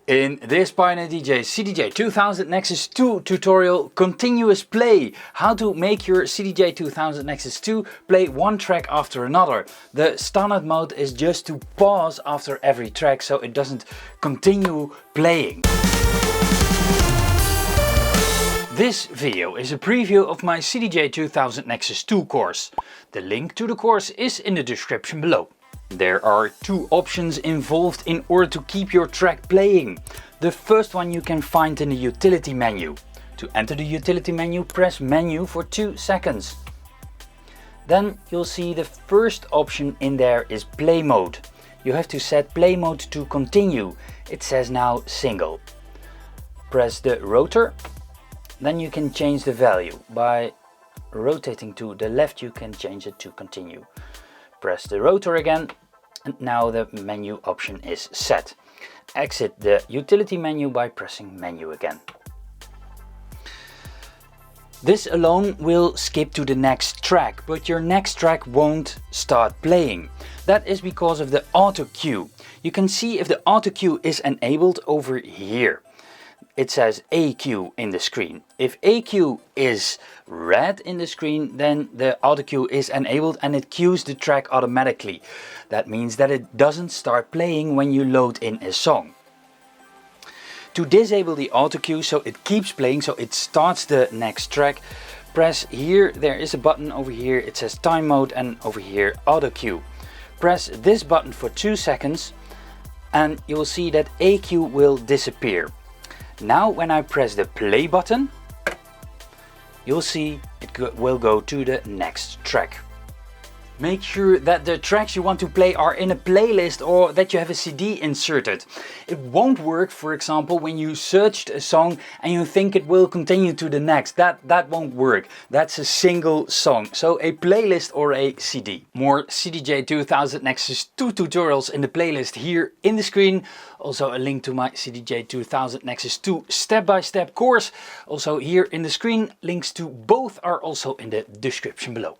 In this Pioneer DJ CDJ 2000 Nexus 2 tutorial, continuous play. How to make your CDJ 2000 Nexus 2 play one track after another. The standard mode is just to pause after every track so it doesn't continue playing. This video is a preview of my CDJ 2000 Nexus 2 course. The link to the course is in the description below. There are two options involved in order to keep your track playing. The first one you can find in the utility menu. To enter the utility menu, press menu for 2 seconds. Then you'll see the first option in there is play mode. You have to set play mode to continue. It says now single. Press the rotor. Then you can change the value. By rotating to the left you can change it to continue. Press the rotor again and now the menu option is set. Exit the utility menu by pressing menu again. This alone will skip to the next track, but your next track won't start playing. That is because of the auto-cue. You can see if the auto-cue is enabled over here. It says A.Cue in the screen. If A.Cue is red in the screen, then the auto-cue is enabled and it cues the track automatically. That means that it doesn't start playing when you load in a song. To disable the auto-cue so it keeps playing, so it starts the next track, press here, there is a button over here, it says time mode, and over here auto-cue. Press this button for 2 seconds and you will see that A.Cue will disappear. Now when I press the play button, you'll see it will go to the next track. Make sure that the tracks you want to play are in a playlist or that you have a CD inserted. It won't work, for example, when you searched a song and you think it will continue to the next. That won't work. That's a single song. So a playlist or a CD. More CDJ 2000 Nexus 2 tutorials in the playlist here in the screen. Also a link to my CDJ 2000 Nexus 2 step-by-step course. Also here in the screen. Links to both are also in the description below.